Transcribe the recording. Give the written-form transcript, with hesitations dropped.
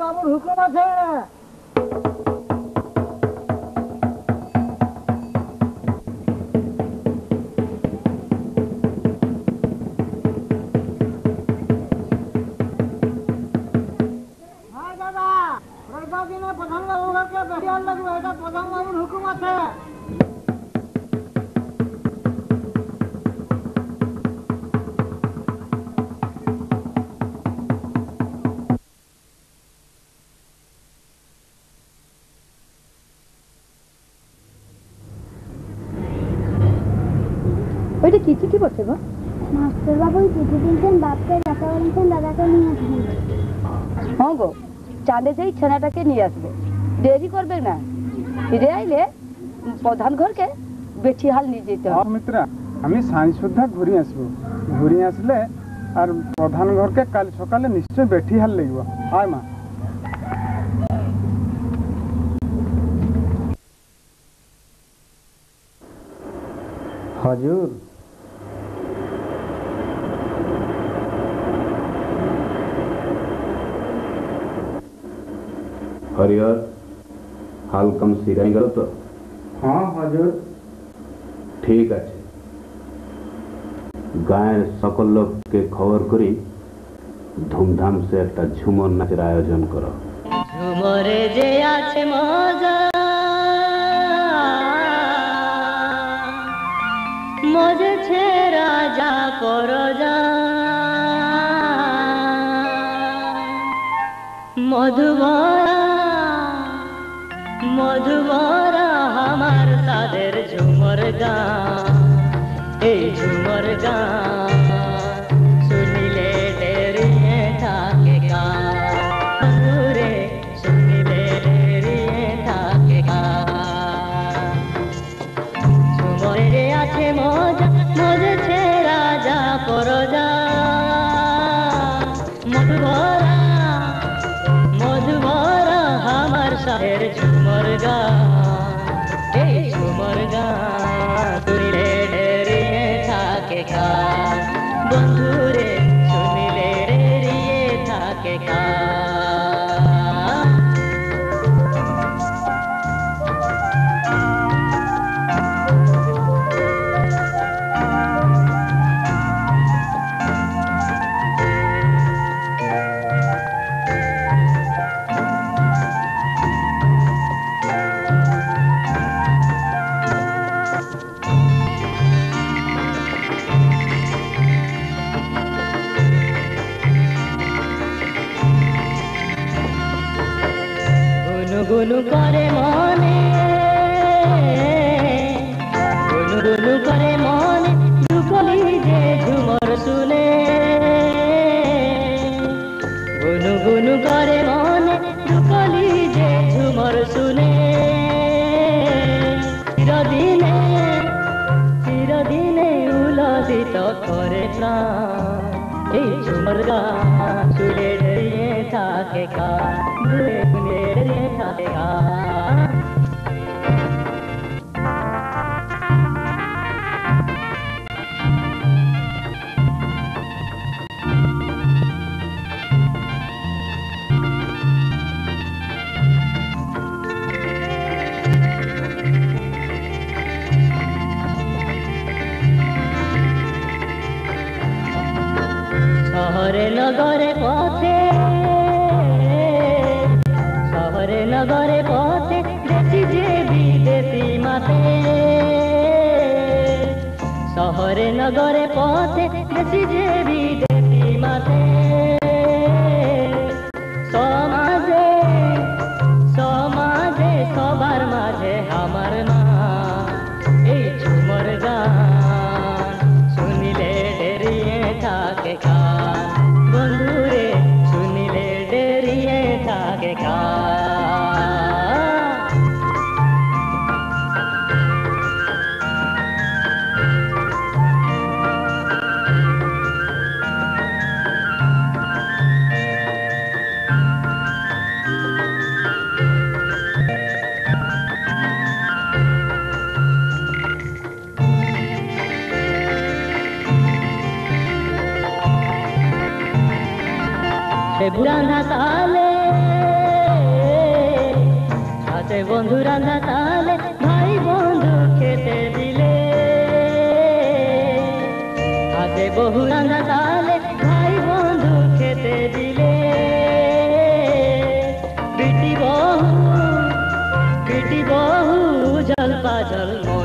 বাবুর হুকুম আছে। হ্যাঁ দাদা, রবিবার দিনে প্রধান বাবুকে বেশি আর লাগবে, এটা প্রধান বাবুর হুকুম আছে। ওইটা কি চিঠি পড়ছে গো? মাস্টার বাবু চিঠি দিয়েছেন, বাপকে ডাকা বলেছেন দাদাকে নিয়ে আসবেন। হ্যাঁ গো, চাঁদে যেই ছেনাটাকে নিয়ে আসবে, দেরি করবে না। ফিরে আইলে প্রধান ঘরকে বেঠি হাল নিয়ে যেতে হবে। মিত্রা, আমি সাঁঝ সুদ্ধা ঘুরি আসবো। ঘুরি আসলে আর প্রধান ঘরকে কাল সকালে নিশ্চয় বেঠি হাল লাগব। আয় মা। হজুর, হরিহর, হাল কম সিরাই গেল তো? হ্যাঁ হজুর। ঠিক আছে, গায়ের সকল লোককে খবর করি ধুমধাম সে একটা ঝুমর নাচের আয়োজন করো। ঝুমরে যে আছে মজা, মজেছে রাজা পরজা, মধুবরা মধুবরা আমার তাদের ঝুমর গান। এই ঝুমর গান শুনিলে ডেরিয়ে থাকে গান, শুনিলে ডেরিয়ে থাকে গান। ঝুমরে আছে মজা, মজেছে রাজা পরজা, মধুবরা মধুবরা আমার শাহের ঝুমর গান। এই ঝুমর গান শুনিলে ডেরিয়ে থাকে গান, বন্ধুরে শুনিলে ডেরিয়ে থাকে গান। গুনগুনু করে মনে, গুনগুনু করে মনে, দুকলি যে ঝুমর শুনে। গুনগুনু করে মনে, দুকলি যে ঝুমর শুনে। চিরদিনে চিরদিনে উলসিত করে প্রাণ, এই ঝুমর গান শুনে ডেরিয়ে থাকে গান, শুনে ডেরিয়ে থাকে গান। শহরে নগরে পথে, শহরে নগরে পথে দেখি যে বিদেশি মাতে। শহরে নগরে পথে দেখি যে বিদেশি মাতে। সমাজে সমাজে সবার মাঝে আমার মা, এই ঝুমর গান শুনিলে ডেরিয়ে থাকে গান, বন্ধুরে শুনিলে ডেরিয়ে থাকে গান। বুড়ান্ধা তালে বন্ধু রান্ধা তালে ভাই বন্ধু খেতে দিলে হাতে বহু রান্ধা তালে ভাই বন্ধু খেতে দিলে বিটি বহু জল পাজল